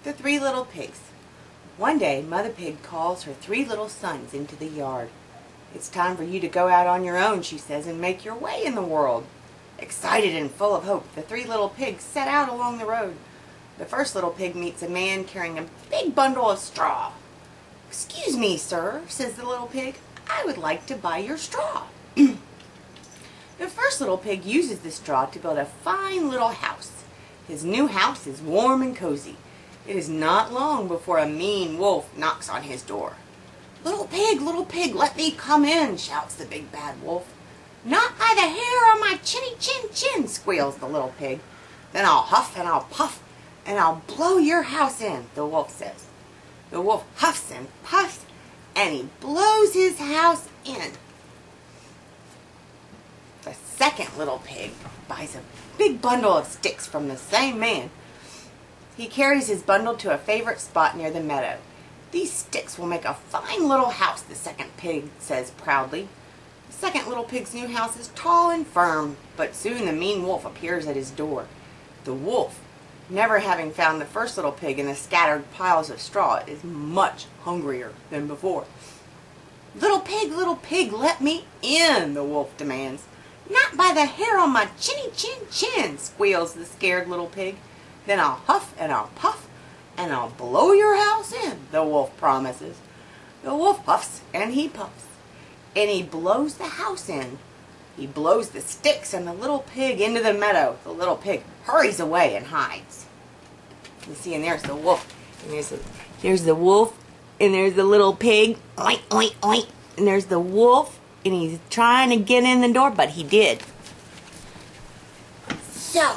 The Three Little Pigs. One day, Mother Pig calls her three little sons into the yard. "It's time for you to go out on your own," she says, "and make your way in the world." Excited and full of hope, the three little pigs set out along the road. The first little pig meets a man carrying a big bundle of straw. "Excuse me, sir," says the little pig, "I would like to buy your straw." The first little pig uses the straw to build a fine little house. His new house is warm and cozy. It is not long before a mean wolf knocks on his door. Little pig, let me come in," shouts the big bad wolf. "Not by the hair on my chinny chin chin," squeals the little pig. "Then I'll huff and I'll puff and I'll blow your house in," the wolf says. The wolf huffs and puffs and he blows his house in. The second little pig buys a big bundle of sticks from the same man. He carries his bundle to a favorite spot near the meadow. "These sticks will make a fine little house," the second pig says proudly. The second little pig's new house is tall and firm, but soon the mean wolf appears at his door. The wolf, never having found the first little pig in the scattered piles of straw, is much hungrier than before. Little pig, let me in," the wolf demands. "Not by the hair on my chinny chin chin," squeals the scared little pig. "Then I'll huff and I'll puff and I'll blow your house in," the wolf promises. The wolf huffs and he puffs and he blows the house in. He blows the sticks and the little pig into the meadow. The little pig hurries away and hides. You see, and there's the wolf, and there's the wolf, and there's the little pig, oink, oink, oink, and there's the wolf, and he's trying to get in the door, but he did. So,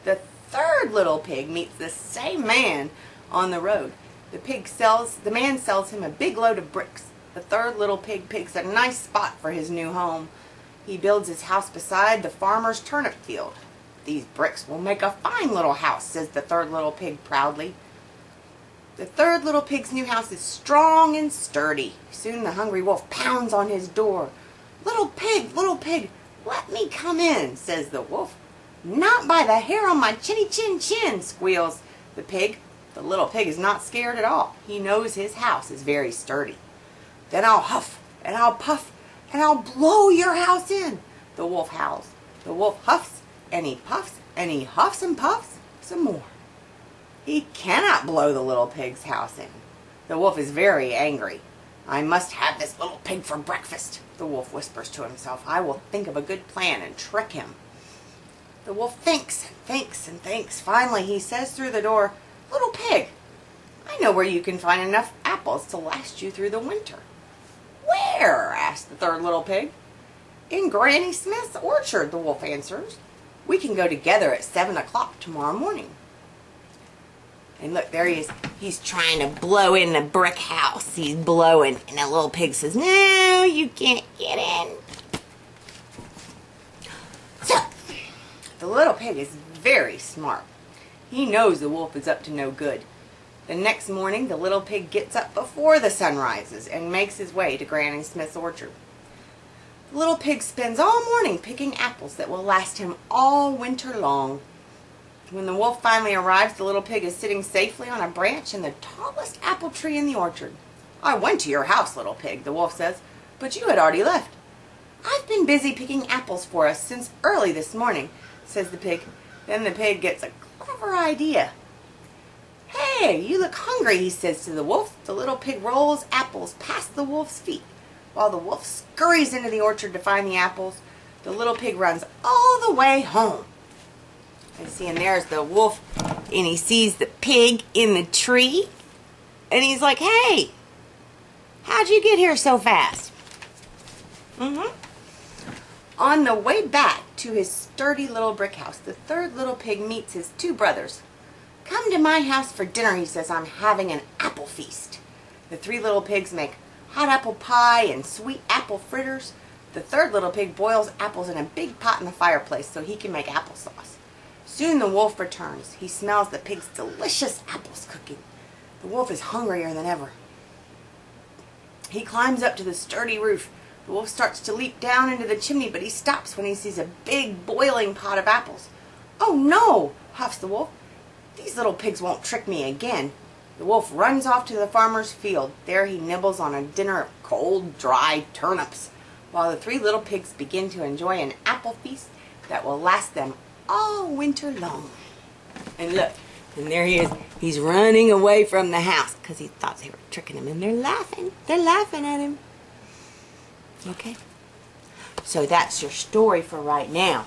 the third little pig meets the same man on the road. The man sells him a big load of bricks. The third little pig picks a nice spot for his new home. He builds his house beside the farmer's turnip field. "These bricks will make a fine little house," says the third little pig proudly. The third little pig's new house is strong and sturdy. Soon the hungry wolf pounds on his door. Little pig, let me come in," says the wolf. "Not by the hair on my chinny chin chin," squeals the pig. The little pig is not scared at all. He knows his house is very sturdy. "Then I'll huff and I'll puff and I'll blow your house in," the wolf howls. The wolf huffs and he puffs and he huffs and puffs some more. He cannot blow the little pig's house in. The wolf is very angry. "I must have this little pig for breakfast," the wolf whispers to himself. "I will think of a good plan and trick him." The wolf thinks and thinks and thinks. Finally he says through the door, "Little pig, I know where you can find enough apples to last you through the winter." "Where?" asks the third little pig. "In Granny Smith's orchard," the wolf answers. "We can go together at 7 o'clock tomorrow morning." And look, there he is. He's trying to blow in the brick house. He's blowing, and the little pig says, "No, you can't get in." So, the little pig is very smart. He knows the wolf is up to no good. The next morning, the little pig gets up before the sun rises and makes his way to Granny Smith's orchard. The little pig spends all morning picking apples that will last him all winter long. When the wolf finally arrives, the little pig is sitting safely on a branch in the tallest apple tree in the orchard. "I went to your house, little pig," the wolf says, "but you had already left." "I've been busy picking apples for us since early this morning," says the pig. Then the pig gets a clever idea. "Hey, you look hungry," he says to the wolf. The little pig rolls apples past the wolf's feet. While the wolf scurries into the orchard to find the apples, the little pig runs all the way home. And see, and there's the wolf, and he sees the pig in the tree, and he's like, "Hey, how'd you get here so fast?" On the way back to his sturdy little brick house, the third little pig meets his two brothers. "Come to my house for dinner," he says. "I'm having an apple feast." The three little pigs make hot apple pie and sweet apple fritters. The third little pig boils apples in a big pot in the fireplace so he can make applesauce. Soon the wolf returns. He smells the pig's delicious apples cooking. The wolf is hungrier than ever. He climbs up to the sturdy roof. The wolf starts to leap down into the chimney, but he stops when he sees a big boiling pot of apples. "Oh no," huffs the wolf. These little pigs won't trick me again. The wolf runs off to the farmer's field. There he nibbles on a dinner of cold, dry turnips, while the three little pigs begin to enjoy an apple feast that will last them all winter long. And look, and there he is. He's running away from the house because he thought they were tricking him, and they're laughing. They're laughing at him. Okay? So that's your story for right now.